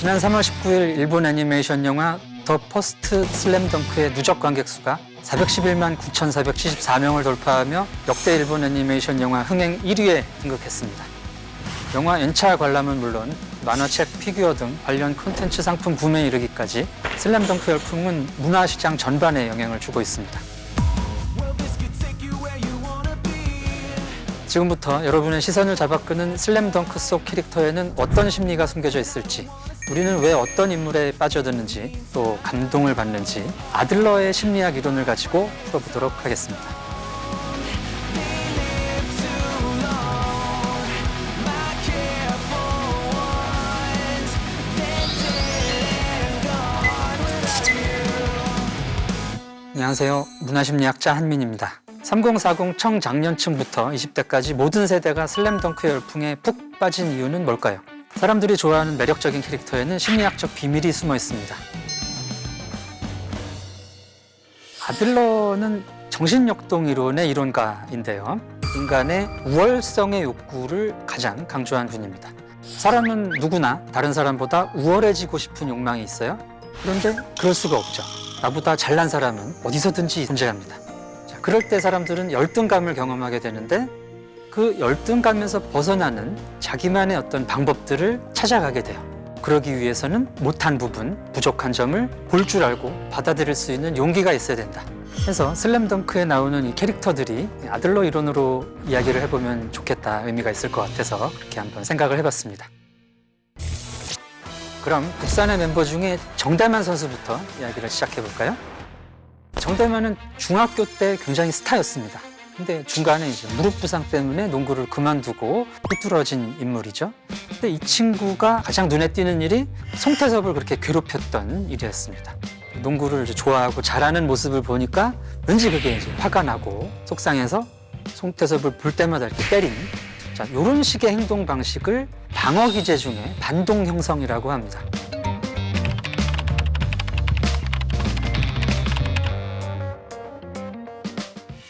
지난 3월 19일 일본 애니메이션 영화 더 퍼스트 슬램덩크의 누적 관객 수가 411만 9,474명을 돌파하며 역대 일본 애니메이션 영화 흥행 1위에 등극했습니다. 영화 연차 관람은 물론 만화책, 피규어 등 관련 콘텐츠 상품 구매에 이르기까지 슬램덩크 열풍은 문화시장 전반에 영향을 주고 있습니다. 지금부터 여러분의 시선을 잡아끄는 슬램덩크 속 캐릭터에는 어떤 심리가 숨겨져 있을지, 우리는 왜 어떤 인물에 빠져드는지, 또 감동을 받는지 아들러의 심리학 이론을 가지고 풀어보도록 하겠습니다. 안녕하세요. 문화심리학자 한민입니다. 3040 청장년층부터 20대까지 모든 세대가 슬램덩크 열풍에 푹 빠진 이유는 뭘까요? 사람들이 좋아하는 매력적인 캐릭터에는 심리학적 비밀이 숨어 있습니다. 아들러는 정신역동 이론의 이론가인데요. 인간의 우월성의 욕구를 가장 강조한 분입니다. 사람은 누구나 다른 사람보다 우월해지고 싶은 욕망이 있어요. 그런데 그럴 수가 없죠. 나보다 잘난 사람은 어디서든지 존재합니다. 자, 그럴 때 사람들은 열등감을 경험하게 되는데 그 열등감에서 벗어나는 자기만의 어떤 방법들을 찾아가게 돼요. 그러기 위해서는 못한 부분, 부족한 점을 볼 줄 알고 받아들일 수 있는 용기가 있어야 된다. 그래서 슬램덩크에 나오는 이 캐릭터들이 아들러 이론으로 이야기를 해보면 좋겠다, 의미가 있을 것 같아서 그렇게 한번 생각을 해봤습니다. 그럼 국산의 멤버 중에 정대만 선수부터 이야기를 시작해볼까요? 정대만은 중학교 때 굉장히 스타였습니다. 근데 중간에 이제 무릎 부상 때문에 농구를 그만두고 삐뚤어진 인물이죠. 근데 이 친구가 가장 눈에 띄는 일이 송태섭을 그렇게 괴롭혔던 일이었습니다. 농구를 좋아하고 잘하는 모습을 보니까 왠지 그게 이제 화가 나고 속상해서 송태섭을 볼 때마다 이렇게 때리는, 자, 이런 식의 행동 방식을 방어 기제 중에 반동 형성이라고 합니다.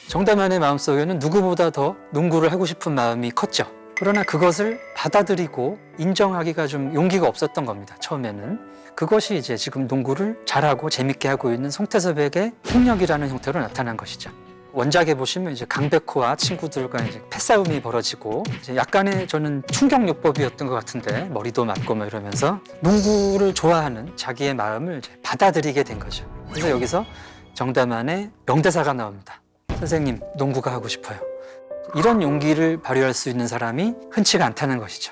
정대만의 마음속에는 누구보다 더 농구를 하고 싶은 마음이 컸죠. 그러나 그것을 받아들이고 인정하기가 좀 용기가 없었던 겁니다. 처음에는. 그것이 이제 지금 농구를 잘하고 재밌게 하고 있는 송태섭에게 폭력이라는 형태로 나타난 것이죠. 원작에 보시면 이제 강백호와 친구들과 이제 패싸움이 벌어지고 이제 약간의 저는 충격요법이었던 것 같은데, 머리도 맞고 뭐 이러면서 농구를 좋아하는 자기의 마음을 이제 받아들이게 된 거죠. 그래서 여기서 정대만의 명대사가 나옵니다. 선생님, 농구가 하고 싶어요. 이런 용기를 발휘할 수 있는 사람이 흔치가 않다는 것이죠.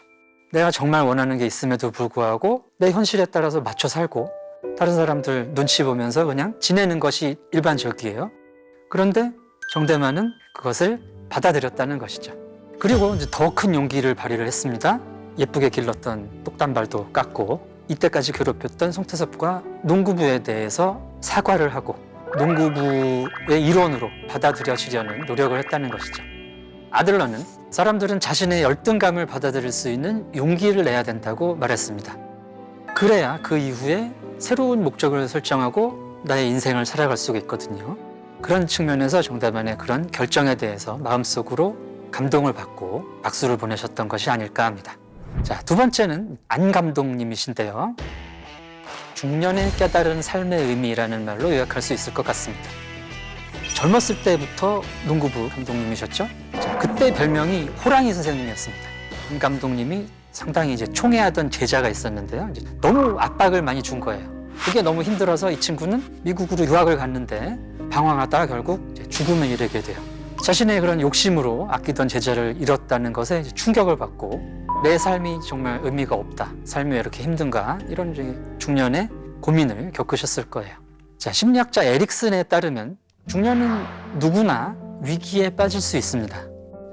내가 정말 원하는 게 있음에도 불구하고 내 현실에 따라서 맞춰 살고 다른 사람들 눈치 보면서 그냥 지내는 것이 일반적이에요. 그런데 정대만은 그것을 받아들였다는 것이죠. 그리고 이제 더 큰 용기를 발휘를 했습니다. 예쁘게 길렀던 똑단발도 깎고 이때까지 괴롭혔던 송태섭과 농구부에 대해서 사과를 하고 농구부의 일원으로 받아들여지려는 노력을 했다는 것이죠. 아들러는 사람들은 자신의 열등감을 받아들일 수 있는 용기를 내야 된다고 말했습니다. 그래야 그 이후에 새로운 목적을 설정하고 나의 인생을 살아갈 수가 있거든요. 그런 측면에서 정대만의 그런 결정에 대해서 마음속으로 감동을 받고 박수를 보내셨던 것이 아닐까 합니다. 자, 두 번째는 안 감독님이신데요. 중년에 깨달은 삶의 의미라는 말로 요약할 수 있을 것 같습니다. 젊었을 때부터 농구부 감독님이셨죠. 자, 그때 별명이 호랑이 선생님이었습니다. 안 감독님이 상당히 이제 총애하던 제자가 있었는데요. 이제 너무 압박을 많이 준 거예요. 그게 너무 힘들어서 이 친구는 미국으로 유학을 갔는데 방황하다가 결국 이제 죽음을 이르게 돼요. 자신의 그런 욕심으로 아끼던 제자를 잃었다는 것에 이제 충격을 받고 내 삶이 정말 의미가 없다, 삶이 왜 이렇게 힘든가, 이런 중년의 고민을 겪으셨을 거예요. 자, 심리학자 에릭슨에 따르면 중년은 누구나 위기에 빠질 수 있습니다.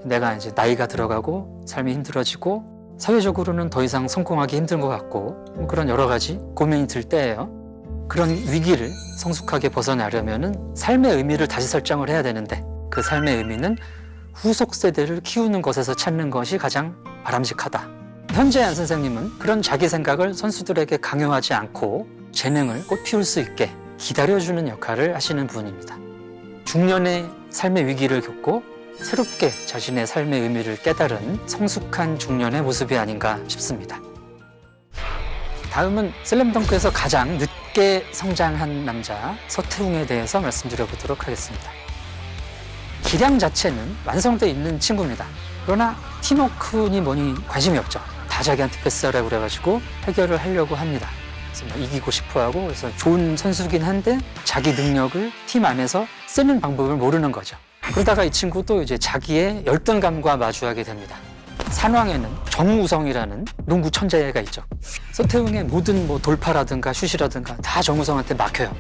내가 이제 나이가 들어가고 삶이 힘들어지고 사회적으로는 더 이상 성공하기 힘든 것 같고 그런 여러 가지 고민이 들 때예요. 그런 위기를 성숙하게 벗어나려면은 삶의 의미를 다시 설정을 해야 되는데, 그 삶의 의미는 후속 세대를 키우는 것에서 찾는 것이 가장 바람직하다. 현재 안 선생님은 그런 자기 생각을 선수들에게 강요하지 않고 재능을 꽃 피울 수 있게 기다려주는 역할을 하시는 분입니다. 중년의 삶의 위기를 겪고 새롭게 자신의 삶의 의미를 깨달은 성숙한 중년의 모습이 아닌가 싶습니다. 다음은 슬램덩크에서 가장 늦게 성장한 남자 서태웅에 대해서 말씀드려보도록 하겠습니다. 기량 자체는 완성돼 있는 친구입니다. 그러나 팀워크니 뭐니 관심이 없죠. 다 자기한테 패스하라고 그래가지고 해결을 하려고 합니다. 그래서 이기고 싶어하고, 그래서 좋은 선수긴 한데 자기 능력을 팀 안에서 쓰는 방법을 모르는 거죠. 그러다가 이 친구도 이제 자기의 열등감과 마주하게 됩니다. 산왕에는 정우성이라는 농구 천재가 있죠. 서태웅의 모든 돌파라든가 슛이라든가 다 정우성한테 막혀요.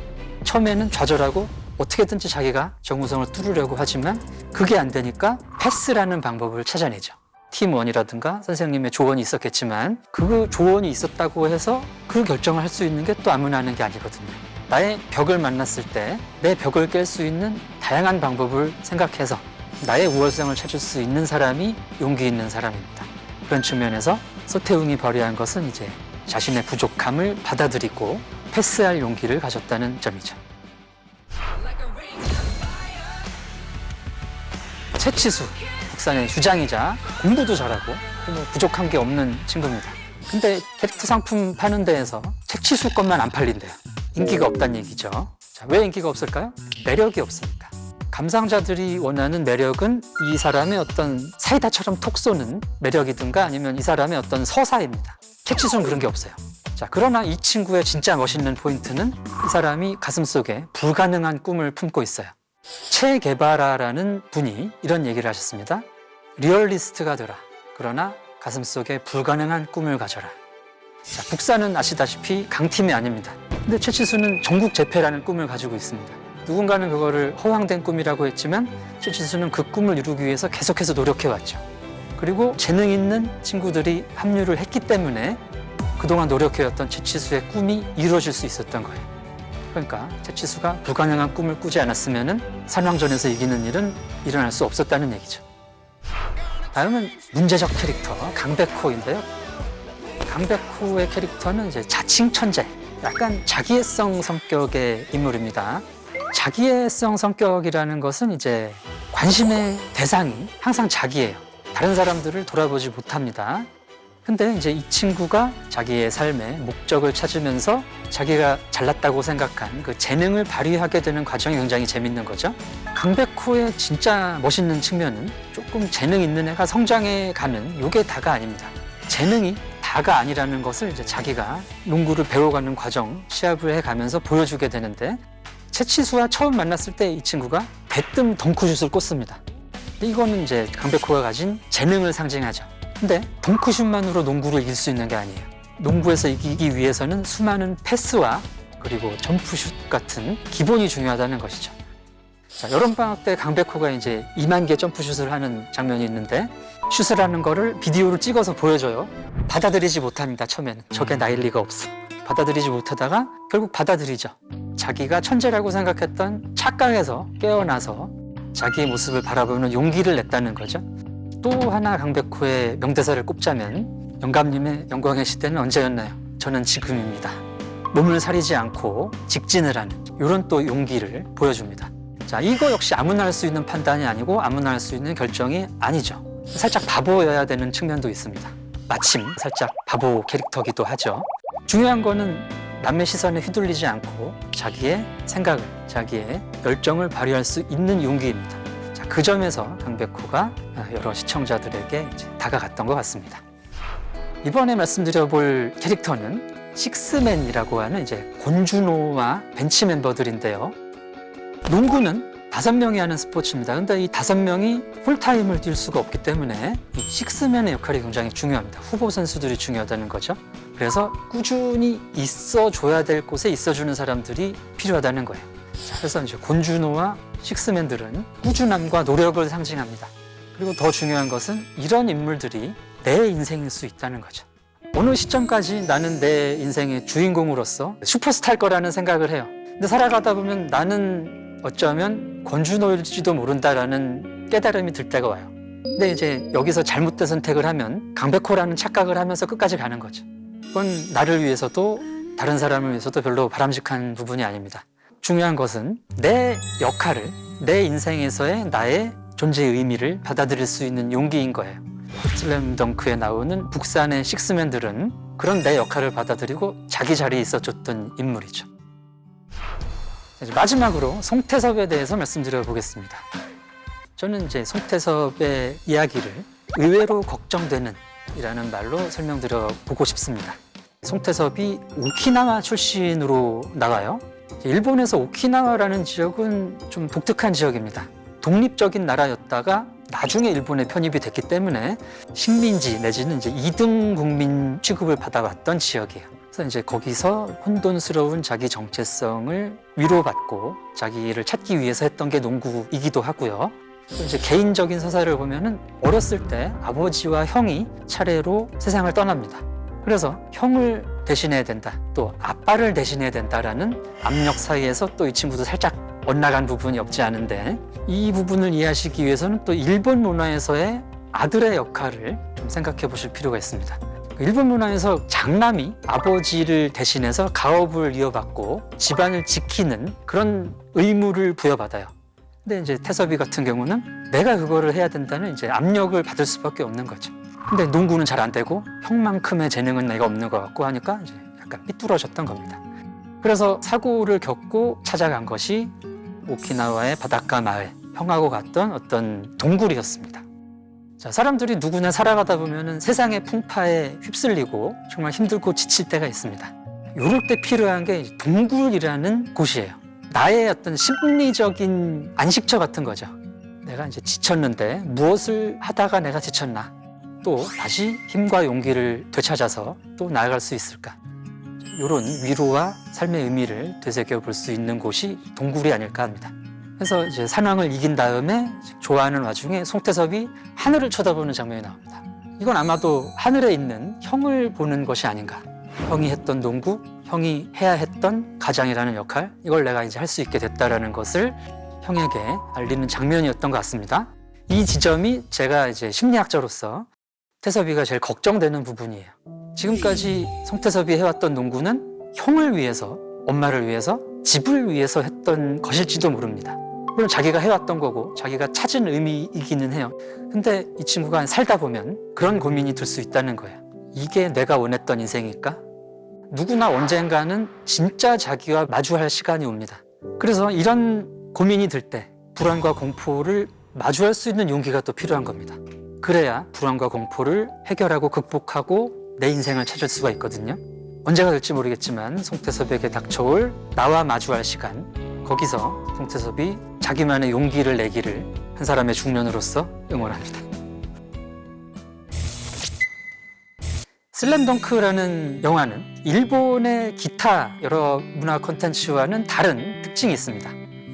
처음에는 좌절하고 어떻게든지 자기가 정우성을 뚫으려고 하지만 그게 안 되니까 패스라는 방법을 찾아내죠. 팀원이라든가 선생님의 조언이 있었겠지만 그 조언이 있었다고 해서 그 결정을 할 수 있는 게 또 아무나 하는 게 아니거든요. 나의 벽을 만났을 때 내 벽을 깰 수 있는 다양한 방법을 생각해서 나의 우월성을 찾을 수 있는 사람이 용기 있는 사람입니다. 그런 측면에서 서태웅이 발휘한 것은 이제 자신의 부족함을 받아들이고 패스할 용기를 가졌다는 점이죠. 최치수, 국산의 주장이자 공부도 잘하고 부족한 게 없는 친구입니다. 근데 캐릭터 상품 파는 데에서 최치수 것만 안 팔린대요. 인기가 없다는 얘기죠. 자, 왜 인기가 없을까요? 매력이 없으니까. 감상자들이 원하는 매력은 이 사람의 어떤 사이다처럼 톡 쏘는 매력이든가 아니면 이 사람의 어떤 서사입니다. 최치수는 그런 게 없어요. 자, 그러나 이 친구의 진짜 멋있는 포인트는 이 사람이 가슴속에 불가능한 꿈을 품고 있어요. 체 게바라라는 분이 이런 얘기를 하셨습니다. 리얼리스트가 되라. 그러나 가슴속에 불가능한 꿈을 가져라. 자, 북산은 아시다시피 강팀이 아닙니다. 근데 최치수는 전국 재패라는 꿈을 가지고 있습니다. 누군가는 그거를 허황된 꿈이라고 했지만 최치수는 그 꿈을 이루기 위해서 계속해서 노력해왔죠. 그리고 재능 있는 친구들이 합류를 했기 때문에 그동안 노력해왔던 최치수의 꿈이 이루어질 수 있었던 거예요. 그러니까 최치수가 불가능한 꿈을 꾸지 않았으면 산왕전에서 이기는 일은 일어날 수 없었다는 얘기죠. 다음은 문제적 캐릭터 강백호인데요. 강백호의 캐릭터는 이제 자칭 천재, 약간 자기애성 성격의 인물입니다. 자기애성 성격이라는 것은 이제 관심의 대상이 항상 자기예요. 다른 사람들을 돌아보지 못합니다. 근데 이제 이 친구가 자기의 삶의 목적을 찾으면서 자기가 잘났다고 생각한 그 재능을 발휘하게 되는 과정이 굉장히 재밌는 거죠. 강백호의 진짜 멋있는 측면은 조금 재능 있는 애가 성장해 가는 요게 다가 아닙니다. 재능이 다가 아니라는 것을 이제 자기가 농구를 배워가는 과정, 시합을 해가면서 보여주게 되는데 최치수와 처음 만났을 때 이 친구가 대뜸 덩크슛을 꽂습니다. 이거는 이제 강백호가 가진 재능을 상징하죠. 근데 덩크슛만으로 농구를 이길 수 있는 게 아니에요. 농구에서 이기기 위해서는 수많은 패스와 그리고 점프슛 같은 기본이 중요하다는 것이죠. 자, 여름방학 때 강백호가 이제 2만 개 점프슛을 하는 장면이 있는데 슛을 하는 거를 비디오를 찍어서 보여줘요. 받아들이지 못합니다. 처음에는. 저게 나일 리가 없어. 받아들이지 못하다가 결국 받아들이죠. 자기가 천재라고 생각했던 착각에서 깨어나서 자기의 모습을 바라보는 용기를 냈다는 거죠. 또 하나 강백호의 명대사를 꼽자면 영감님의 영광의 시대는 언제였나요? 저는 지금입니다. 몸을 사리지 않고 직진을 하는 이런 또 용기를 보여줍니다. 자, 이거 역시 아무나 할 수 있는 판단이 아니고 아무나 할 수 있는 결정이 아니죠. 살짝 바보여야 되는 측면도 있습니다. 마침 살짝 바보 캐릭터기도 하죠. 중요한 거는 남의 시선에 휘둘리지 않고 자기의 생각을, 자기의 열정을 발휘할 수 있는 용기입니다. 자, 그 점에서 강백호가 여러 시청자들에게 이제 다가갔던 것 같습니다. 이번에 말씀드려볼 캐릭터는 식스맨이라고 하는 이제 권준호와 벤치 멤버들인데요. 농구는 5명이 하는 스포츠입니다. 근데 이 5명이 풀타임을 뛸 수가 없기 때문에 이 식스맨의 역할이 굉장히 중요합니다. 후보 선수들이 중요하다는 거죠. 그래서 꾸준히 있어줘야 될 곳에 있어주는 사람들이 필요하다는 거예요. 자, 그래서 이제 권준호와 식스맨들은 꾸준함과 노력을 상징합니다. 그리고 더 중요한 것은 이런 인물들이 내 인생일 수 있다는 거죠. 어느 시점까지 나는 내 인생의 주인공으로서 슈퍼스타일 거라는 생각을 해요. 근데 살아가다 보면 나는 어쩌면 권준호일지도 모른다라는 깨달음이 들 때가 와요. 근데 이제 여기서 잘못된 선택을 하면 강백호라는 착각을 하면서 끝까지 가는 거죠. 그건 나를 위해서도 다른 사람을 위해서도 별로 바람직한 부분이 아닙니다. 중요한 것은 내 역할을, 내 인생에서의 나의 존재의 의미를 받아들일 수 있는 용기인 거예요. 슬램덩크에 나오는 북산의 식스맨들은 그런 내 역할을 받아들이고 자기 자리에 있어줬던 인물이죠. 이제 마지막으로 송태섭에 대해서 말씀드려 보겠습니다. 저는 이제 송태섭의 이야기를 의외로 걱정되는 이라는 말로 설명드려 보고 싶습니다. 송태섭이 오키나와 출신으로 나와요. 일본에서 오키나와라는 지역은 좀 독특한 지역입니다. 독립적인 나라였다가 나중에 일본에 편입이 됐기 때문에 식민지 내지는 이제 2등 국민 취급을 받아왔던 지역이에요. 그래서 이제 거기서 혼돈스러운 자기 정체성을 위로받고 자기를 찾기 위해서 했던 게 농구이기도 하고요. 또 이제 개인적인 서사를 보면은 어렸을 때 아버지와 형이 차례로 세상을 떠납니다. 그래서 형을 대신해야 된다, 또 아빠를 대신해야 된다라는 압력 사이에서 또 이 친구도 살짝 엇나간 부분이 없지 않은데, 이 부분을 이해하시기 위해서는 또 일본 문화에서의 아들의 역할을 좀 생각해 보실 필요가 있습니다. 일본 문화에서 장남이 아버지를 대신해서 가업을 이어받고 집안을 지키는 그런 의무를 부여받아요. 근데 이제 태섭이 같은 경우는 내가 그거를 해야 된다는 이제 압력을 받을 수밖에 없는 거죠. 근데 농구는 잘 안 되고 형만큼의 재능은 내가 없는 것 같고 하니까 이제 약간 삐뚤어졌던 겁니다. 그래서 사고를 겪고 찾아간 것이 오키나와의 바닷가 마을, 형하고 갔던 어떤 동굴이었습니다. 자, 사람들이 누구나 살아가다 보면은 세상의 풍파에 휩쓸리고 정말 힘들고 지칠 때가 있습니다. 이럴 때 필요한 게 동굴이라는 곳이에요. 나의 어떤 심리적인 안식처 같은 거죠. 내가 이제 지쳤는데 무엇을 하다가 내가 지쳤나? 또 다시 힘과 용기를 되찾아서 또 나아갈 수 있을까? 이런 위로와 삶의 의미를 되새겨 볼 수 있는 곳이 동굴이 아닐까 합니다. 그래서 이제 산왕을 이긴 다음에 좋아하는 와중에 송태섭이 하늘을 쳐다보는 장면이 나옵니다. 이건 아마도 하늘에 있는 형을 보는 것이 아닌가. 형이 했던 농구, 형이 해야 했던 가장이라는 역할, 이걸 내가 이제 할 수 있게 됐다라는 것을 형에게 알리는 장면이었던 것 같습니다. 이 지점이 제가 이제 심리학자로서 태섭이가 제일 걱정되는 부분이에요. 지금까지 송태섭이 해왔던 농구는 형을 위해서, 엄마를 위해서, 집을 위해서 했던 것일지도 모릅니다. 물론 자기가 해왔던 거고 자기가 찾은 의미이기는 해요. 근데 이 친구가 살다 보면 그런 고민이 들 수 있다는 거예요. 이게 내가 원했던 인생일까? 누구나 언젠가는 진짜 자기와 마주할 시간이 옵니다. 그래서 이런 고민이 들 때 불안과 공포를 마주할 수 있는 용기가 또 필요한 겁니다. 그래야 불안과 공포를 해결하고 극복하고 내 인생을 찾을 수가 있거든요. 언제가 될지 모르겠지만 송태섭에게 닥쳐올 나와 마주할 시간, 거기서 송태섭이 자기만의 용기를 내기를 한 사람의 중년으로서 응원합니다. 슬램덩크라는 영화는 일본의 기타 여러 문화 콘텐츠와는 다른 특징이 있습니다.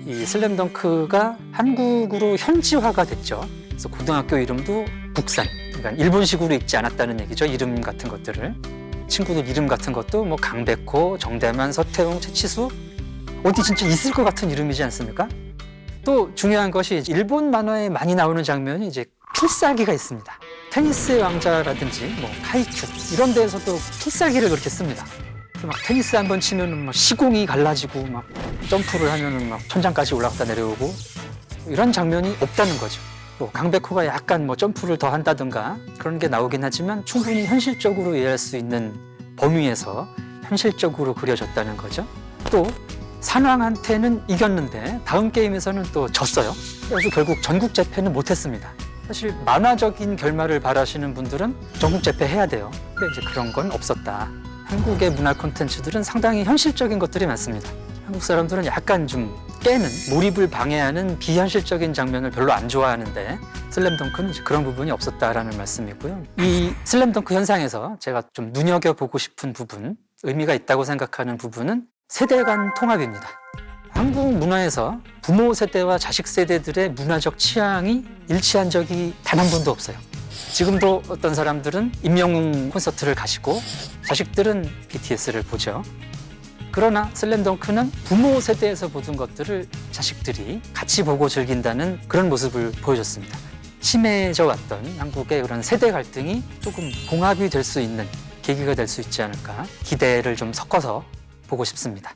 이 슬램덩크가 한국으로 현지화가 됐죠. 그래서 고등학교 이름도 국산, 그러니까 일본식으로 읽지 않았다는 얘기죠. 이름 같은 것들을. 친구들 이름 같은 것도 뭐 강백호, 정대만, 서태웅, 최치수, 어디 진짜 있을 것 같은 이름이지 않습니까? 또 중요한 것이 일본 만화에 많이 나오는 장면이 이제 필살기가 있습니다. 테니스의 왕자라든지 뭐 하이큐 이런 데에서도 필살기를 그렇게 씁니다. 막 테니스 한번 치면은 막 시공이 갈라지고 막 점프를 하면은 막 천장까지 올라갔다 내려오고 이런 장면이 없다는 거죠. 뭐 강백호가 약간 뭐 점프를 더 한다든가 그런 게 나오긴 하지만 충분히 현실적으로 이해할 수 있는 범위에서 현실적으로 그려졌다는 거죠. 또 산왕한테는 이겼는데 다음 게임에서는 또 졌어요. 그래서 결국 전국 재패는 못했습니다. 사실 만화적인 결말을 바라시는 분들은 전국 재패 해야 돼요. 근데 이제 그런 건 없었다. 한국의 문화 콘텐츠들은 상당히 현실적인 것들이 많습니다. 한국 사람들은 약간 좀 깨는, 몰입을 방해하는 비현실적인 장면을 별로 안 좋아하는데 슬램덩크는 이제 그런 부분이 없었다라는 말씀이고요. 이 슬램덩크 현상에서 제가 좀 눈여겨보고 싶은 부분, 의미가 있다고 생각하는 부분은 세대 간 통합입니다. 한국 문화에서 부모 세대와 자식 세대들의 문화적 취향이 일치한 적이 단 한 번도 없어요. 지금도 어떤 사람들은 임영웅 콘서트를 가시고 자식들은 BTS를 보죠. 그러나 슬램덩크는 부모 세대에서 보던 것들을 자식들이 같이 보고 즐긴다는 그런 모습을 보여줬습니다. 심해져 왔던 한국의 그런 세대 갈등이 조금 봉합이 될 수 있는 계기가 될 수 있지 않을까 기대를 좀 섞어서 보고 싶습니다.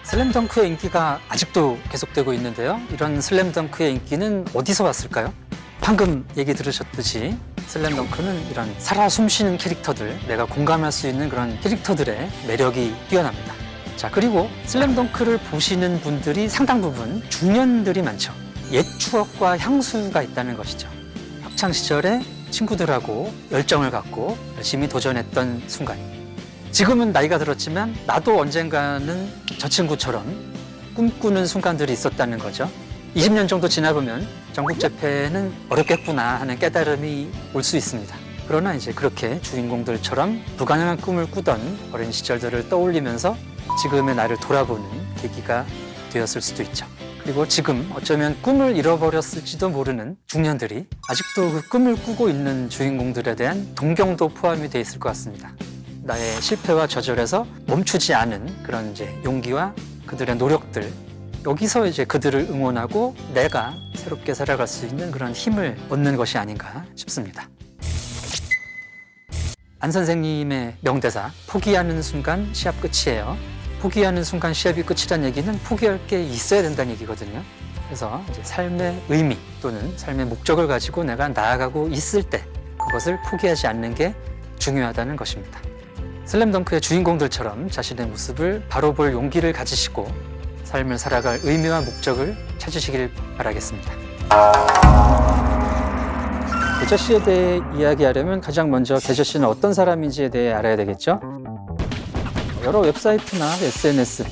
슬램덩크의 인기가 아직도 계속되고 있는데요. 이런 슬램덩크의 인기는 어디서 왔을까요? 방금 얘기 들으셨듯이 슬램덩크는 이런 살아 숨쉬는 캐릭터들, 내가 공감할 수 있는 그런 캐릭터들의 매력이 뛰어납니다. 자, 그리고 슬램덩크를 보시는 분들이 상당 부분 중년들이 많죠. 옛 추억과 향수가 있다는 것이죠. 학창 시절에 친구들하고 열정을 갖고 열심히 도전했던 순간. 지금은 나이가 들었지만 나도 언젠가는 저 친구처럼 꿈꾸는 순간들이 있었다는 거죠. 20년 정도 지나보면 전국 재패는 어렵겠구나 하는 깨달음이 올 수 있습니다. 그러나 이제 그렇게 주인공들처럼 불가능한 꿈을 꾸던 어린 시절들을 떠올리면서 지금의 나를 돌아보는 계기가 되었을 수도 있죠. 그리고 지금 어쩌면 꿈을 잃어버렸을지도 모르는 중년들이 아직도 그 꿈을 꾸고 있는 주인공들에 대한 동경도 포함이 되어 있을 것 같습니다. 나의 실패와 좌절에서 멈추지 않은 그런 이제 용기와 그들의 노력들, 여기서 이제 그들을 응원하고 내가 새롭게 살아갈 수 있는 그런 힘을 얻는 것이 아닌가 싶습니다. 안 선생님의 명대사, 포기하는 순간 시합 끝이에요. 포기하는 순간 시합이 끝이란 얘기는 포기할 게 있어야 된다는 얘기거든요. 그래서 이제 삶의 의미 또는 삶의 목적을 가지고 내가 나아가고 있을 때 그것을 포기하지 않는 게 중요하다는 것입니다. 슬램덩크의 주인공들처럼 자신의 모습을 바로 볼 용기를 가지시고 삶을 살아갈 의미와 목적을 찾으시길 바라겠습니다. 계저씨에 대해 이야기하려면 가장 먼저 계저씨는 어떤 사람인지에 대해 알아야 되겠죠? 여러 웹사이트나 SNS,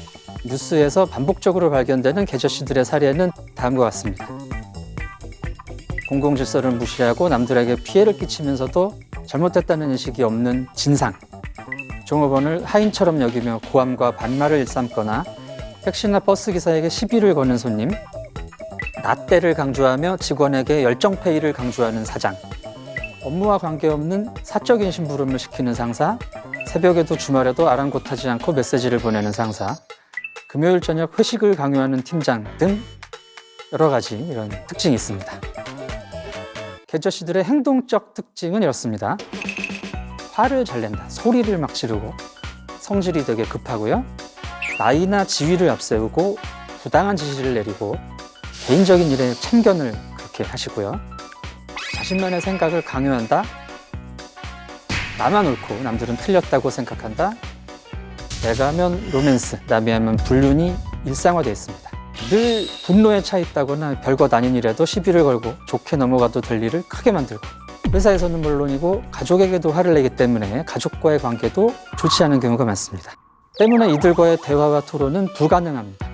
뉴스에서 반복적으로 발견되는 계저씨들의 사례는 다음과 같습니다. 공공질서를 무시하고 남들에게 피해를 끼치면서도 잘못됐다는 인식이 없는 진상, 종업원을 하인처럼 여기며 고함과 반말을 일삼거나 택시나 버스 기사에게 시비를 거는 손님, 나때를 강조하며 직원에게 열정페이를 강조하는 사장, 업무와 관계없는 사적인 심부름을 시키는 상사, 새벽에도 주말에도 아랑곳하지 않고 메시지를 보내는 상사, 금요일 저녁 회식을 강요하는 팀장 등 여러 가지 이런 특징이 있습니다. 계저씨들의 행동적 특징은 이렇습니다. 화를 잘 낸다, 소리를 막 지르고 성질이 되게 급하고요. 나이나 지위를 앞세우고 부당한 지시를 내리고 개인적인 일에 참견을 그렇게 하시고요. 자신만의 생각을 강요한다. 나만 옳고 남들은 틀렸다고 생각한다. 내가 하면 로맨스, 남이 하면 불륜이 일상화되어 있습니다. 늘 분노에 차 있다거나 별것 아닌 일에도 시비를 걸고 좋게 넘어가도 될 일을 크게 만들고 회사에서는 물론이고 가족에게도 화를 내기 때문에 가족과의 관계도 좋지 않은 경우가 많습니다. 때문에 이들과의 대화와 토론은 불가능합니다.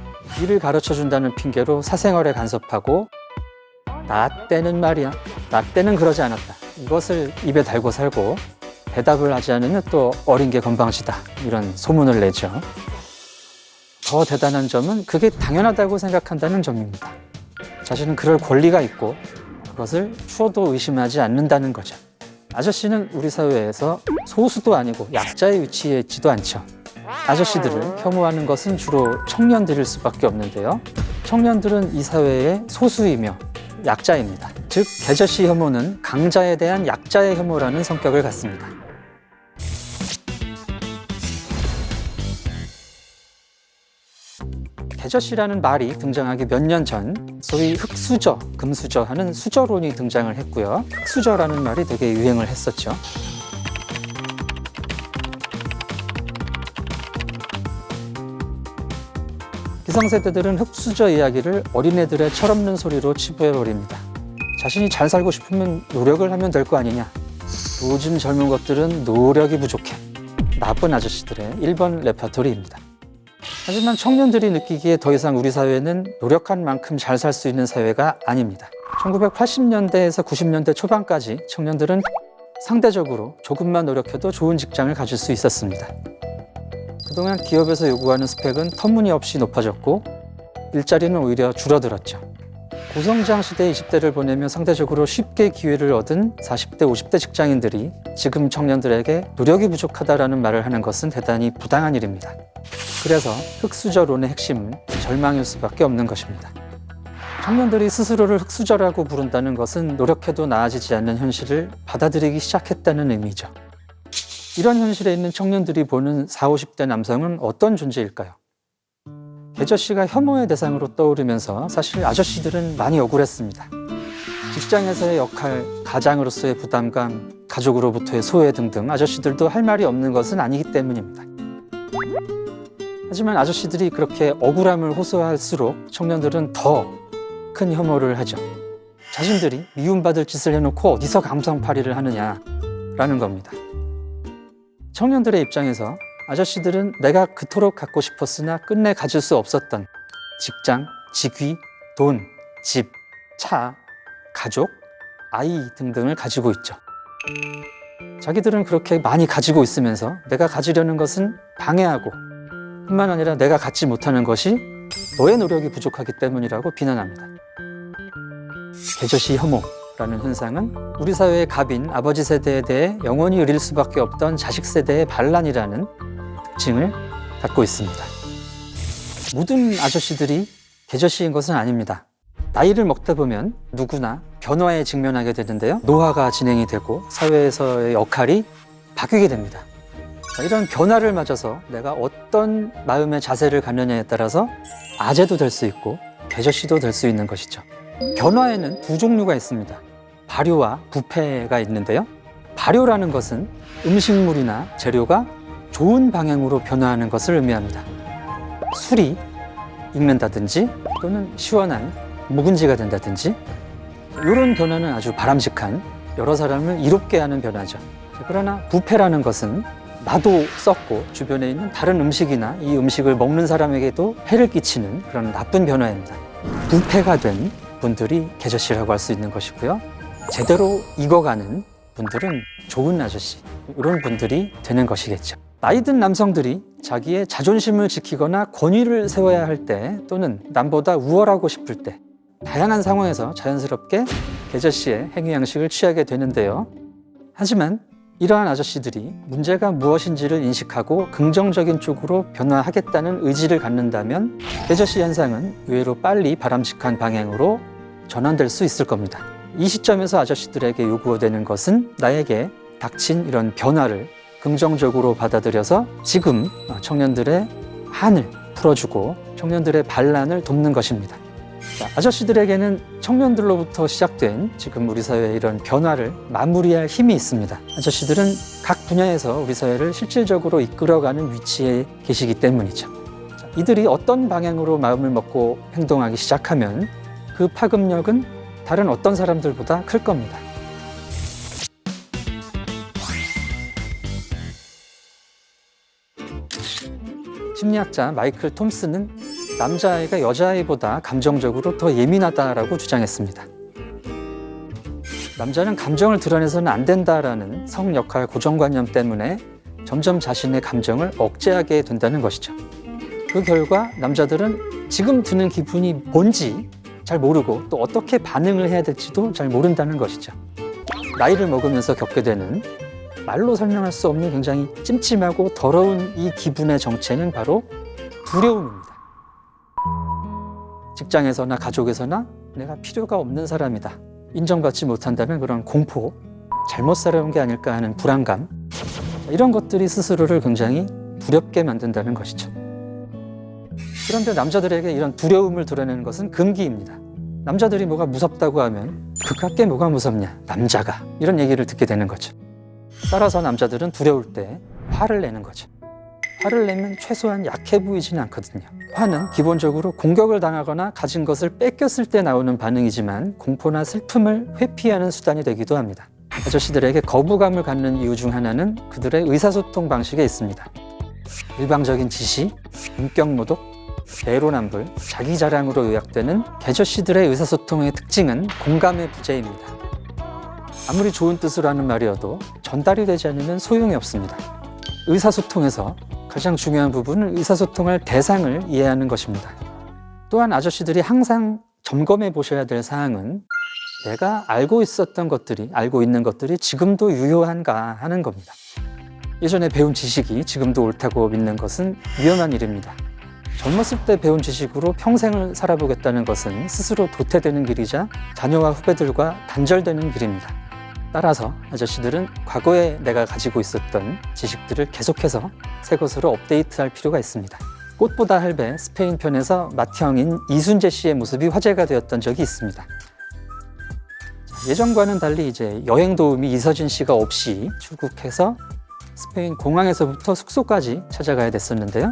일을 가르쳐준다는 핑계로 사생활에 간섭하고 나 때는 말이야, 나 때는 그러지 않았다. 이것을 입에 달고 살고 대답을 하지 않으면 또 어린 게 건방지다. 이런 소문을 내죠. 더 대단한 점은 그게 당연하다고 생각한다는 점입니다. 자신은 그럴 권리가 있고 그것을 추호도 의심하지 않는다는 거죠. 아저씨는 우리 사회에서 소수도 아니고 약자의 위치에 있지도 않죠. 아저씨들을 혐오하는 것은 주로 청년들일 수밖에 없는데요. 청년들은 이 사회의 소수이며 약자입니다. 즉, 계저씨 혐오는 강자에 대한 약자의 혐오라는 성격을 갖습니다. 계저씨라는 말이 등장하기 몇 년 전 소위 흑수저, 금수저 하는 수저론이 등장을 했고요. 흑수저라는 말이 되게 유행을 했었죠. 기성세대들은 흑수저 이야기를 어린애들의 철없는 소리로 치부해버립니다. 자신이 잘 살고 싶으면 노력을 하면 될 거 아니냐. 요즘 젊은 것들은 노력이 부족해. 나쁜 아저씨들의 1번 레퍼토리입니다. 하지만 청년들이 느끼기에 더 이상 우리 사회는 노력한 만큼 잘 살 수 있는 사회가 아닙니다. 1980년대에서 90년대 초반까지 청년들은 상대적으로 조금만 노력해도 좋은 직장을 가질 수 있었습니다. 그동안 기업에서 요구하는 스펙은 터무니없이 높아졌고 일자리는 오히려 줄어들었죠. 고성장 시대 20대를 보내며 상대적으로 쉽게 기회를 얻은 40대, 50대 직장인들이 지금 청년들에게 노력이 부족하다라는 말을 하는 것은 대단히 부당한 일입니다. 그래서 흑수저론의 핵심은 절망일 수밖에 없는 것입니다. 청년들이 스스로를 흑수저라고 부른다는 것은 노력해도 나아지지 않는 현실을 받아들이기 시작했다는 의미죠. 이런 현실에 있는 청년들이 보는 40, 50대 남성은 어떤 존재일까요? 계저씨가 혐오의 대상으로 떠오르면서 사실 아저씨들은 많이 억울했습니다. 직장에서의 역할, 가장으로서의 부담감, 가족으로부터의 소외 등등 아저씨들도 할 말이 없는 것은 아니기 때문입니다. 하지만 아저씨들이 그렇게 억울함을 호소할수록 청년들은 더 큰 혐오를 하죠. 자신들이 미움받을 짓을 해놓고 어디서 감성팔이를 하느냐라는 겁니다. 청년들의 입장에서 아저씨들은 내가 그토록 갖고 싶었으나 끝내 가질 수 없었던 직장, 직위, 돈, 집, 차, 가족, 아이 등등을 가지고 있죠. 자기들은 그렇게 많이 가지고 있으면서 내가 가지려는 것은 방해하고 뿐만 아니라 내가 갖지 못하는 것이 너의 노력이 부족하기 때문이라고 비난합니다. 계저씨 혐오라는 현상은 우리 사회의 갑인 아버지 세대에 대해 영원히 의릴 수밖에 없던 자식 세대의 반란이라는 특징을 갖고 있습니다. 모든 아저씨들이 계저씨인 것은 아닙니다. 나이를 먹다 보면 누구나 변화에 직면하게 되는데요. 노화가 진행이 되고 사회에서의 역할이 바뀌게 됩니다. 이런 변화를 맞아서 내가 어떤 마음의 자세를 갖느냐에 따라서 아재도 될 수 있고 계저씨도 될 수 있는 것이죠. 변화에는 두 종류가 있습니다. 발효와 부패가 있는데요. 발효라는 것은 음식물이나 재료가 좋은 방향으로 변화하는 것을 의미합니다. 술이 익는다든지 또는 시원한 묵은지가 된다든지 이런 변화는 아주 바람직한 여러 사람을 이롭게 하는 변화죠. 그러나 부패라는 것은 나도 썩고 주변에 있는 다른 음식이나 이 음식을 먹는 사람에게도 해를 끼치는 그런 나쁜 변화입니다. 부패가 된 분들이 계저씨라고 할 수 있는 것이고요. 제대로 익어가는 분들은 좋은 아저씨, 이런 분들이 되는 것이겠죠. 나이 든 남성들이 자기의 자존심을 지키거나 권위를 세워야 할 때 또는 남보다 우월하고 싶을 때 다양한 상황에서 자연스럽게 계저씨의 행위 양식을 취하게 되는데요. 하지만 이러한 아저씨들이 문제가 무엇인지를 인식하고 긍정적인 쪽으로 변화하겠다는 의지를 갖는다면 계저씨 현상은 의외로 빨리 바람직한 방향으로 전환될 수 있을 겁니다. 이 시점에서 아저씨들에게 요구되는 것은 나에게 닥친 이런 변화를 긍정적으로 받아들여서 지금 청년들의 한을 풀어주고 청년들의 반란을 돕는 것입니다. 아저씨들에게는 청년들로부터 시작된 지금 우리 사회의 이런 변화를 마무리할 힘이 있습니다. 아저씨들은 각 분야에서 우리 사회를 실질적으로 이끌어가는 위치에 계시기 때문이죠. 이들이 어떤 방향으로 마음을 먹고 행동하기 시작하면 그 파급력은 다른 어떤 사람들보다 클 겁니다. 심리학자 마이클 톰슨은 남자아이가 여자아이보다 감정적으로 더 예민하다라고 주장했습니다. 남자는 감정을 드러내서는 안 된다라는 성역할 고정관념 때문에 점점 자신의 감정을 억제하게 된다는 것이죠. 그 결과 남자들은 지금 드는 기분이 뭔지 잘 모르고 또 어떻게 반응을 해야 될지도 잘 모른다는 것이죠. 나이를 먹으면서 겪게 되는 말로 설명할 수 없는 굉장히 찜찜하고 더러운 이 기분의 정체는 바로 두려움입니다. 직장에서나 가족에서나 내가 필요가 없는 사람이다, 인정받지 못한다는 그런 공포, 잘못 살아온 게 아닐까 하는 불안감, 이런 것들이 스스로를 굉장히 두렵게 만든다는 것이죠. 그런데 남자들에게 이런 두려움을 드러내는 것은 금기입니다. 남자들이 뭐가 무섭다고 하면 그깟게 뭐가 무섭냐, 남자가, 이런 얘기를 듣게 되는 거죠. 따라서 남자들은 두려울 때 화를 내는 거죠. 화를 내면 최소한 약해 보이지는 않거든요. 화는 기본적으로 공격을 당하거나 가진 것을 뺏겼을 때 나오는 반응이지만 공포나 슬픔을 회피하는 수단이 되기도 합니다. 아저씨들에게 거부감을 갖는 이유 중 하나는 그들의 의사소통 방식에 있습니다. 일방적인 지시, 인격모독, 내로남불, 자기 자랑으로 요약되는 계저씨들의 의사소통의 특징은 공감의 부재입니다. 아무리 좋은 뜻으로 하는 말이어도 전달이 되지 않으면 소용이 없습니다. 의사소통에서 가장 중요한 부분은 의사소통할 대상을 이해하는 것입니다. 또한 아저씨들이 항상 점검해 보셔야 될 사항은 내가 알고 있는 것들이 지금도 유효한가 하는 겁니다. 예전에 배운 지식이 지금도 옳다고 믿는 것은 위험한 일입니다. 젊었을 때 배운 지식으로 평생을 살아보겠다는 것은 스스로 도태되는 길이자 자녀와 후배들과 단절되는 길입니다. 따라서 아저씨들은 과거에 내가 가지고 있었던 지식들을 계속해서 새 것으로 업데이트할 필요가 있습니다. 꽃보다 할배 스페인 편에서 맏형인 이순재 씨의 모습이 화제가 되었던 적이 있습니다. 예전과는 달리 이제 여행 도우미 이서진 씨가 없이 출국해서 스페인 공항에서부터 숙소까지 찾아가야 됐었는데요.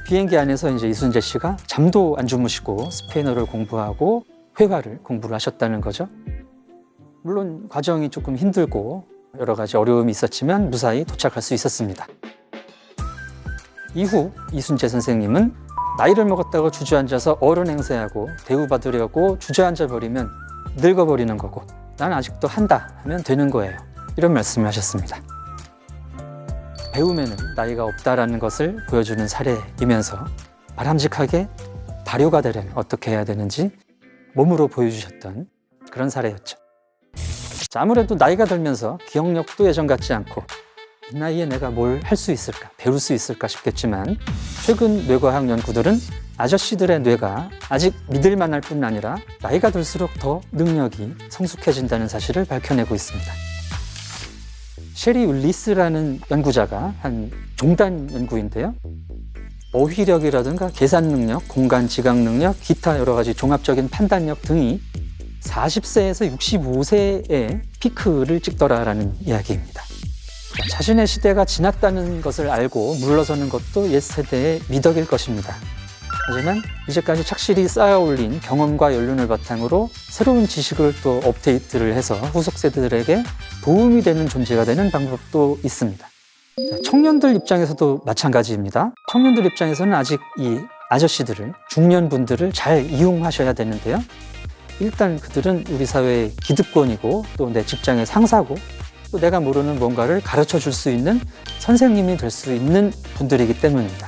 비행기 안에서 이제 이순재 씨가 잠도 안 주무시고 스페인어를 공부하고 회화를 공부를 하셨다는 거죠. 물론 과정이 조금 힘들고 여러 가지 어려움이 있었지만 무사히 도착할 수 있었습니다. 이후 이순재 선생님은 나이를 먹었다고 주저앉아서 어른 행세하고 대우받으려고 주저앉아 버리면 늙어버리는 거고 난 아직도 한다 하면 되는 거예요. 이런 말씀을 하셨습니다. 배움에는 나이가 없다라는 것을 보여주는 사례이면서 바람직하게 발효가 되려면 어떻게 해야 되는지 몸으로 보여주셨던 그런 사례였죠. 자, 아무래도 나이가 들면서 기억력도 예전 같지 않고 이 나이에 내가 뭘 할 수 있을까, 배울 수 있을까 싶겠지만 최근 뇌과학 연구들은 아저씨들의 뇌가 아직 믿을 만할 뿐 아니라 나이가 들수록 더 능력이 성숙해진다는 사실을 밝혀내고 있습니다. 셰리 윌리스라는 연구자가 한 종단 연구인데요. 어휘력이라든가 계산 능력, 공간 지각 능력, 기타 여러 가지 종합적인 판단력 등이 40세에서 65세에 피크를 찍더라라는 이야기입니다. 자신의 시대가 지났다는 것을 알고 물러서는 것도 옛 세대의 미덕일 것입니다. 하지만 이제까지 착실히 쌓아올린 경험과 연륜을 바탕으로 새로운 지식을 또 업데이트를 해서 후속 세대들에게 도움이 되는 존재가 되는 방법도 있습니다. 청년들 입장에서도 마찬가지입니다. 청년들 입장에서는 아직 이 아저씨들을, 중년분들을 잘 이용하셔야 되는데요. 일단 그들은 우리 사회의 기득권이고 또 내 직장의 상사고 또 내가 모르는 뭔가를 가르쳐 줄 수 있는 선생님이 될 수 있는 분들이기 때문입니다.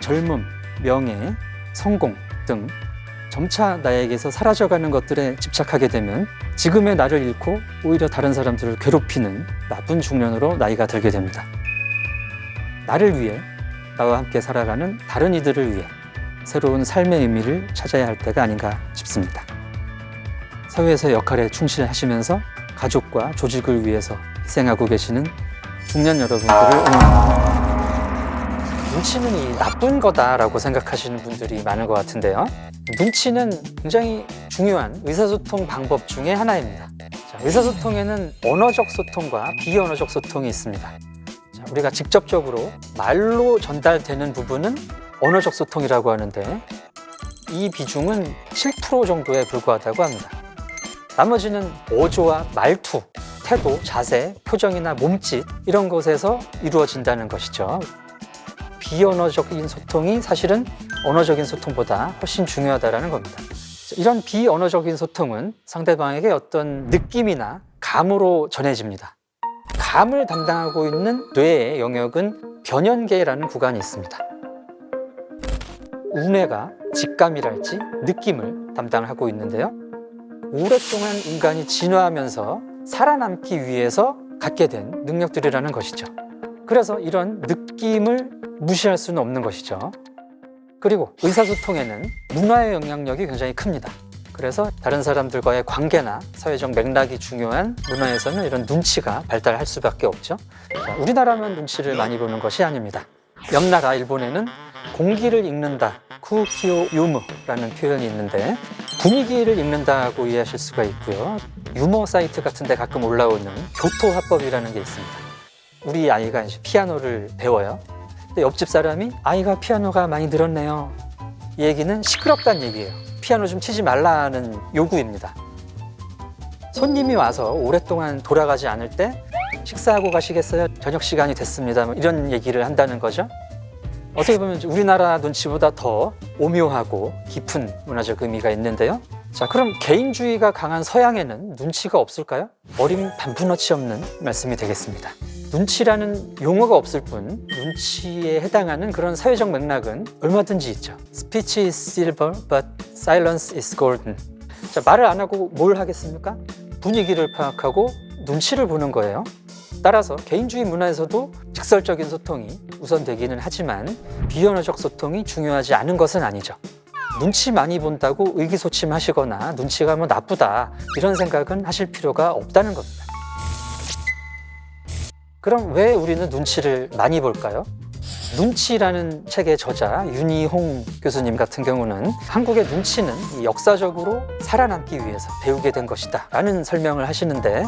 젊음, 명예, 성공 등 점차 나에게서 사라져가는 것들에 집착하게 되면 지금의 나를 잃고 오히려 다른 사람들을 괴롭히는 나쁜 중년으로 나이가 들게 됩니다. 나를 위해, 나와 함께 살아가는 다른 이들을 위해 새로운 삶의 의미를 찾아야 할 때가 아닌가 싶습니다. 사회에서 역할에 충실하시면서 가족과 조직을 위해서 희생하고 계시는 중년 여러분들을 응원합니다. 눈치는 이 나쁜 거다라고 생각하시는 분들이 많은 것 같은데요. 눈치는 굉장히 중요한 의사소통 방법 중에 하나입니다. 자, 의사소통에는 언어적 소통과 비언어적 소통이 있습니다. 자, 우리가 직접적으로 말로 전달되는 부분은 언어적 소통이라고 하는데 이 비중은 7% 정도에 불과하다고 합니다. 나머지는 어조와 말투, 태도, 자세, 표정이나 몸짓 이런 것에서 이루어진다는 것이죠. 비언어적인 소통이 사실은 언어적인 소통보다 훨씬 중요하다는 겁니다. 이런 비언어적인 소통은 상대방에게 어떤 느낌이나 감으로 전해집니다. 감을 담당하고 있는 뇌의 영역은 변연계라는 구간이 있습니다. 우뇌가 직감이랄지 느낌을 담당하고 있는데요. 오랫동안 인간이 진화하면서 살아남기 위해서 갖게 된 능력들이라는 것이죠. 그래서 이런 느낌을 무시할 수는 없는 것이죠. 그리고 의사소통에는 문화의 영향력이 굉장히 큽니다. 그래서 다른 사람들과의 관계나 사회적 맥락이 중요한 문화에서는 이런 눈치가 발달할 수밖에 없죠. 우리나라만 눈치를 많이 보는 것이 아닙니다. 옆 나라 일본에는 공기를 읽는다, 쿠키오 유무라는 표현이 있는데 분위기를 읽는다고 이해하실 수가 있고요. 유머 사이트 같은 데 가끔 올라오는 교토화법이라는 게 있습니다. 우리 아이가 이제 피아노를 배워요. 근데 옆집 사람이 아이가 피아노가 많이 늘었네요. 이 얘기는 시끄럽다는 얘기예요. 피아노 좀 치지 말라는 요구입니다. 손님이 와서 오랫동안 돌아가지 않을 때 식사하고 가시겠어요? 저녁 시간이 됐습니다. 이런 얘기를 한다는 거죠. 어떻게 보면 우리나라 눈치보다 더 오묘하고 깊은 문화적 의미가 있는데요. 자, 그럼 개인주의가 강한 서양에는 눈치가 없을까요? 어림 반푼어치 없는 말씀이 되겠습니다. 눈치라는 용어가 없을 뿐 눈치에 해당하는 그런 사회적 맥락은 얼마든지 있죠. Speech is silver, but silence is golden. 자, 말을 안 하고 뭘 하겠습니까? 분위기를 파악하고 눈치를 보는 거예요. 따라서 개인주의 문화에서도 직설적인 소통이 우선되기는 하지만 비언어적 소통이 중요하지 않은 것은 아니죠. 눈치 많이 본다고 의기소침하시거나 눈치가 뭐 나쁘다 이런 생각은 하실 필요가 없다는 겁니다. 그럼 왜 우리는 눈치를 많이 볼까요? 눈치라는 책의 저자 윤희홍 교수님 같은 경우는 한국의 눈치는 역사적으로 살아남기 위해서 배우게 된 것이다 라는 설명을 하시는데,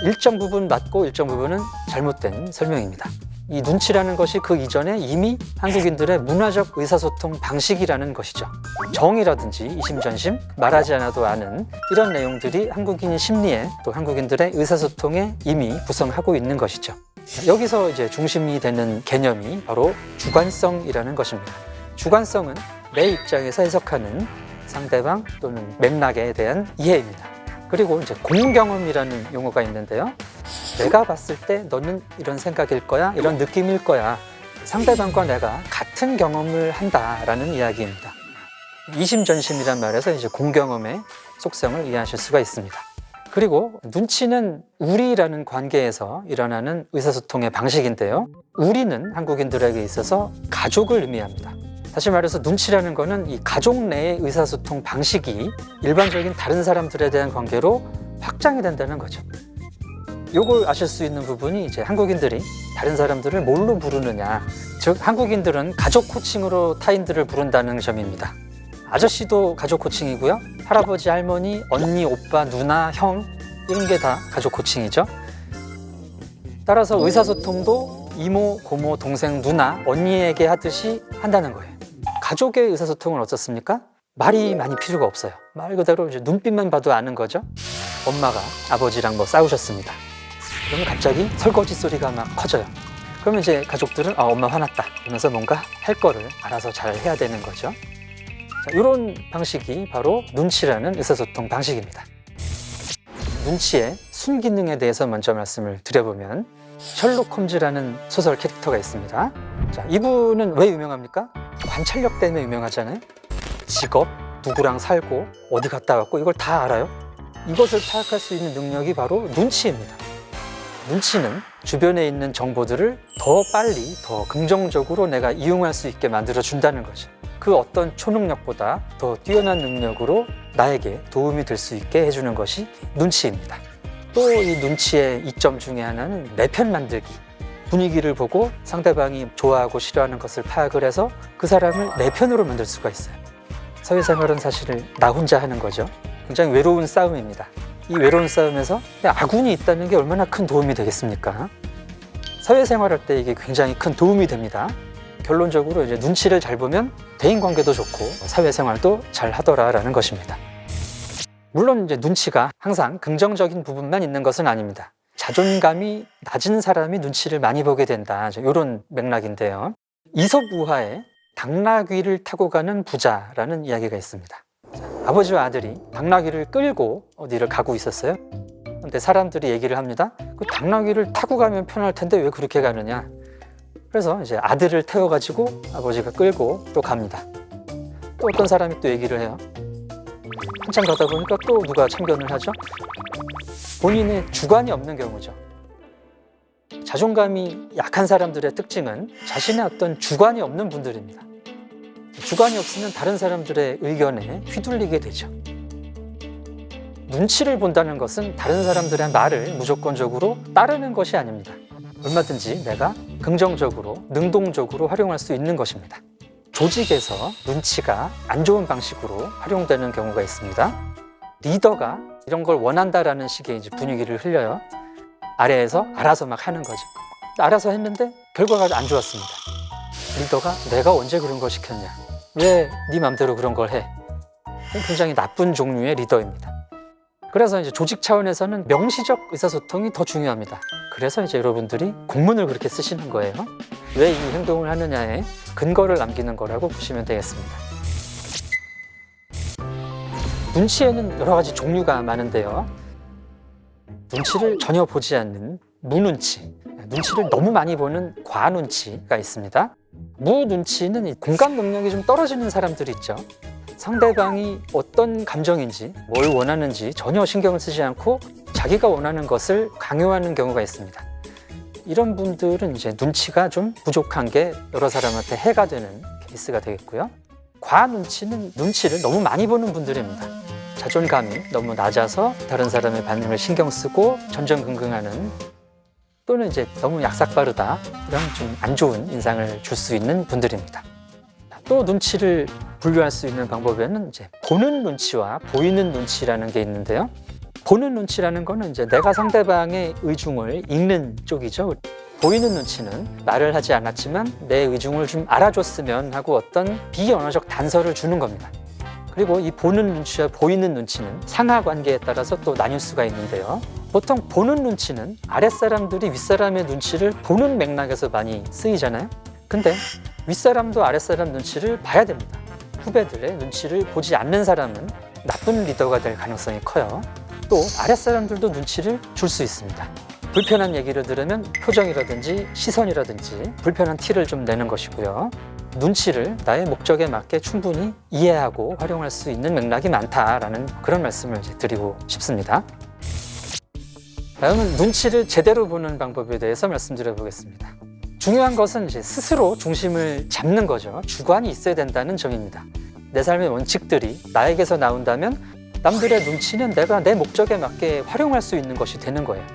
일정 부분 맞고 일정 부분은 잘못된 설명입니다. 이 눈치라는 것이 그 이전에 이미 한국인들의 문화적 의사소통 방식이라는 것이죠. 정이라든지 이심전심, 말하지 않아도 아는 이런 내용들이 한국인 심리에 또 한국인들의 의사소통에 이미 구성하고 있는 것이죠. 여기서 이제 중심이 되는 개념이 바로 주관성이라는 것입니다. 주관성은 내 입장에서 해석하는 상대방 또는 맥락에 대한 이해입니다. 그리고 이제 공경험이라는 용어가 있는데요. 내가 봤을 때 너는 이런 생각일 거야, 이런 느낌일 거야. 상대방과 내가 같은 경험을 한다라는 이야기입니다. 이심전심이란 말에서 이제 공경험의 속성을 이해하실 수가 있습니다. 그리고 눈치는 우리라는 관계에서 일어나는 의사소통의 방식인데요. 우리는 한국인들에게 있어서 가족을 의미합니다. 다시 말해서 눈치라는 거는 이 가족 내의 의사소통 방식이 일반적인 다른 사람들에 대한 관계로 확장이 된다는 거죠. 요걸 아실 수 있는 부분이 이제 한국인들이 다른 사람들을 뭘로 부르느냐, 즉 한국인들은 가족 호칭으로 타인들을 부른다는 점입니다. 아저씨도 가족 호칭이고요, 할아버지, 할머니, 언니, 오빠, 누나, 형 이런 게 다 가족 호칭이죠. 따라서 의사소통도 이모, 고모, 동생, 누나, 언니에게 하듯이 한다는 거예요. 가족의 의사소통은 어떻습니까? 말이 많이 필요가 없어요. 말 그대로 이제 눈빛만 봐도 아는 거죠. 엄마가 아버지랑 뭐 싸우셨습니다. 그러면 갑자기 설거지 소리가 막 커져요. 그러면 이제 가족들은 엄마 화났다 그러면서 뭔가 할 거를 알아서 잘 해야 되는 거죠. 자, 이런 방식이 바로 눈치라는 의사소통 방식입니다. 눈치의 순기능에 대해서 먼저 말씀을 드려보면, 셜록 홈즈라는 소설 캐릭터가 있습니다. 자, 이분은 왜 유명합니까? 관찰력 때문에 유명하잖아요. 직업, 누구랑 살고 어디 갔다 왔고 이걸 다 알아요. 이것을 파악할 수 있는 능력이 바로 눈치입니다. 눈치는 주변에 있는 정보들을 더 빨리, 더 긍정적으로 내가 이용할 수 있게 만들어준다는 거죠. 그 어떤 초능력보다 더 뛰어난 능력으로 나에게 도움이 될 수 있게 해주는 것이 눈치입니다. 또 이 눈치의 이점 중에 하나는 내 편 만들기. 분위기를 보고 상대방이 좋아하고 싫어하는 것을 파악을 해서 그 사람을 내 편으로 만들 수가 있어요. 사회생활은 사실 나 혼자 하는 거죠. 굉장히 외로운 싸움입니다. 이 외로운 싸움에서 아군이 있다는 게 얼마나 큰 도움이 되겠습니까? 사회생활할 때 이게 굉장히 큰 도움이 됩니다. 결론적으로 이제 눈치를 잘 보면 대인관계도 좋고 사회생활도 잘 하더라라는 것입니다. 물론 이제 눈치가 항상 긍정적인 부분만 있는 것은 아닙니다. 자존감이 낮은 사람이 눈치를 많이 보게 된다, 이런 맥락인데요. 이솝우화에 당나귀를 타고 가는 부자라는 이야기가 있습니다. 아버지와 아들이 당나귀를 끌고 어디를 가고 있었어요. 근데 사람들이 얘기를 합니다. 그 당나귀를 타고 가면 편할 텐데 왜 그렇게 가느냐. 그래서 이제 아들을 태워가지고 아버지가 끌고 또 갑니다. 또 어떤 사람이 또 얘기를 해요. 한참 가다 보니까 또 누가 참견을 하죠. 본인의 주관이 없는 경우죠. 자존감이 약한 사람들의 특징은 자신의 어떤 주관이 없는 분들입니다. 주관이 없으면 다른 사람들의 의견에 휘둘리게 되죠. 눈치를 본다는 것은 다른 사람들의 말을 무조건적으로 따르는 것이 아닙니다. 얼마든지 내가 긍정적으로, 능동적으로 활용할 수 있는 것입니다. 조직에서 눈치가 안 좋은 방식으로 활용되는 경우가 있습니다. 리더가 이런 걸 원한다라는 식의 이제 분위기를 흘려요. 아래에서 알아서 막 하는 거죠. 알아서 했는데 결과가 안 좋았습니다. 리더가 내가 언제 그런 걸 시켰냐? 왜 네 맘대로 그런 걸 해? 굉장히 나쁜 종류의 리더입니다. 그래서 이제 조직 차원에서는 명시적 의사소통이 더 중요합니다. 그래서 이제 여러분들이 공문을 그렇게 쓰시는 거예요. 왜 이 행동을 하느냐에 근거를 남기는 거라고 보시면 되겠습니다. 눈치에는 여러 가지 종류가 많은데요. 눈치를 전혀 보지 않는 무눈치, 눈치를 너무 많이 보는 과눈치가 있습니다. 무눈치는 공감 능력이 좀 떨어지는 사람들이 있죠. 상대방이 어떤 감정인지, 뭘 원하는지 전혀 신경을 쓰지 않고 자기가 원하는 것을 강요하는 경우가 있습니다. 이런 분들은 이제 눈치가 좀 부족한 게 여러 사람한테 해가 되는 케이스가 되겠고요. 과눈치는 눈치를 너무 많이 보는 분들입니다. 자존감이 너무 낮아서 다른 사람의 반응을 신경 쓰고 전전긍긍하는 또는 이제 너무 약삭빠르다, 이런 좀 안 좋은 인상을 줄 수 있는 분들입니다. 또 눈치를 분류할 수 있는 방법에는 이제 보는 눈치와 보이는 눈치라는 게 있는데요. 보는 눈치라는 거는 이제 내가 상대방의 의중을 읽는 쪽이죠. 보이는 눈치는 말을 하지 않았지만 내 의중을 좀 알아줬으면 하고 어떤 비언어적 단서를 주는 겁니다. 그리고 이 보는 눈치와 보이는 눈치는 상하 관계에 따라서 또 나뉠 수가 있는데요. 보통 보는 눈치는 아랫사람들이 윗사람의 눈치를 보는 맥락에서 많이 쓰이잖아요. 근데 윗사람도 아랫사람 눈치를 봐야 됩니다. 후배들의 눈치를 보지 않는 사람은 나쁜 리더가 될 가능성이 커요. 또 아랫사람들도 눈치를 줄 수 있습니다. 불편한 얘기를 들으면 표정이라든지 시선이라든지 불편한 티를 좀 내는 것이고요. 눈치를 나의 목적에 맞게 충분히 이해하고 활용할 수 있는 맥락이 많다라는 그런 말씀을 드리고 싶습니다. 다음은 눈치를 제대로 보는 방법에 대해서 말씀드려 보겠습니다. 중요한 것은 이제 스스로 중심을 잡는 거죠. 주관이 있어야 된다는 점입니다. 내 삶의 원칙들이 나에게서 나온다면 남들의 눈치는 내가 내 목적에 맞게 활용할 수 있는 것이 되는 거예요.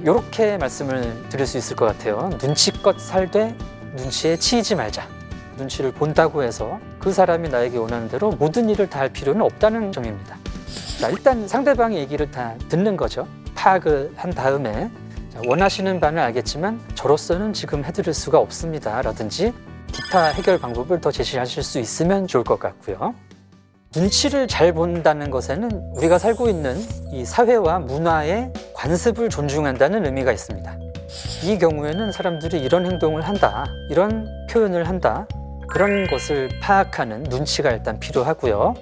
이렇게 말씀을 드릴 수 있을 것 같아요. 눈치껏 살되 눈치에 치이지 말자. 눈치를 본다고 해서 그 사람이 나에게 원하는 대로 모든 일을 다 할 필요는 없다는 점입니다. 자, 일단 상대방의 얘기를 다 듣는 거죠. 파악을 한 다음에 원하시는 바는 알겠지만 저로서는 지금 해드릴 수가 없습니다 라든지 기타 해결 방법을 더 제시하실 수 있으면 좋을 것 같고요. 눈치를 잘 본다는 것에는 우리가 살고 있는 이 사회와 문화의 관습을 존중한다는 의미가 있습니다. 이 경우에는 사람들이 이런 행동을 한다, 이런 표현을 한다, 그런 것을 파악하는 눈치가 일단 필요하고요.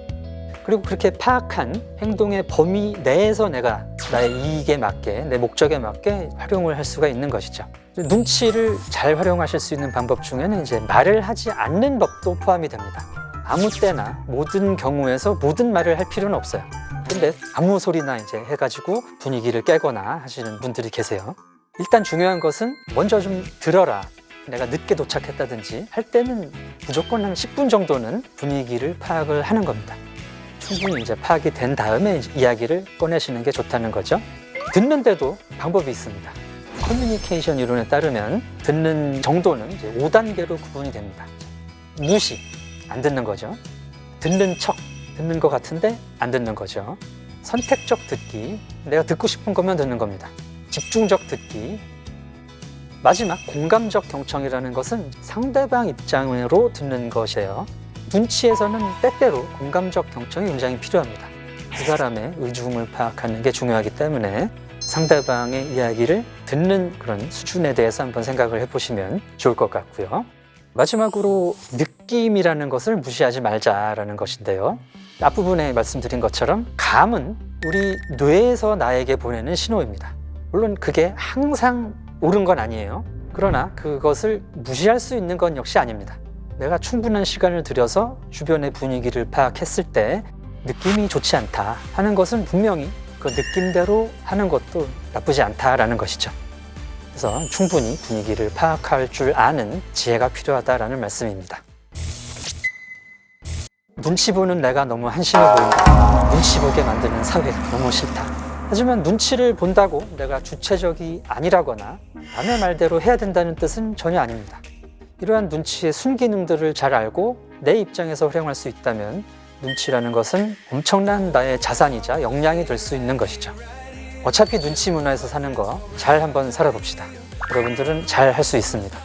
그리고 그렇게 파악한 행동의 범위 내에서 내가 나의 이익에 맞게, 내 목적에 맞게 활용을 할 수가 있는 것이죠. 눈치를 잘 활용하실 수 있는 방법 중에는 이제 말을 하지 않는 법도 포함이 됩니다. 아무 때나 모든 경우에서 모든 말을 할 필요는 없어요. 근데 아무 소리나 이제 해가지고 분위기를 깨거나 하시는 분들이 계세요. 일단 중요한 것은 먼저 좀 들어라. 내가 늦게 도착했다든지 할 때는 무조건 한 10분 정도는 분위기를 파악을 하는 겁니다. 충분히 이제 파악이 된 다음에 이야기를 꺼내시는 게 좋다는 거죠. 듣는데도 방법이 있습니다. 커뮤니케이션 이론에 따르면 듣는 정도는 이제 5단계로 구분이 됩니다. 무시, 안 듣는 거죠. 듣는 척, 듣는 것 같은데 안 듣는 거죠. 선택적 듣기, 내가 듣고 싶은 것만 듣는 겁니다. 집중적 듣기. 마지막 공감적 경청이라는 것은 상대방 입장으로 듣는 것이에요. 눈치에서는 때때로 공감적 경청이 굉장히 필요합니다. 그 사람의 의중을 파악하는 게 중요하기 때문에 상대방의 이야기를 듣는 그런 수준에 대해서 한번 생각을 해보시면 좋을 것 같고요. 마지막으로 느낌이라는 것을 무시하지 말자라는 것인데요. 앞부분에 말씀드린 것처럼 감은 우리 뇌에서 나에게 보내는 신호입니다. 물론 그게 항상 옳은 건 아니에요. 그러나 그것을 무시할 수 있는 건 역시 아닙니다. 내가 충분한 시간을 들여서 주변의 분위기를 파악했을 때 느낌이 좋지 않다 하는 것은 분명히 그 느낌대로 하는 것도 나쁘지 않다라는 것이죠. 그래서 충분히 분위기를 파악할 줄 아는 지혜가 필요하다라는 말씀입니다. 눈치 보는 내가 너무 한심해 보인다. 눈치 보게 만드는 사회가 너무 싫다. 하지만 눈치를 본다고 내가 주체적이 아니라거나 남의 말대로 해야 된다는 뜻은 전혀 아닙니다. 이러한 눈치의 순기능들을 잘 알고 내 입장에서 활용할 수 있다면 눈치라는 것은 엄청난 나의 자산이자 역량이 될 수 있는 것이죠. 어차피 눈치 문화에서 사는 거 잘 한번 살아봅시다. 여러분들은 잘 할 수 있습니다.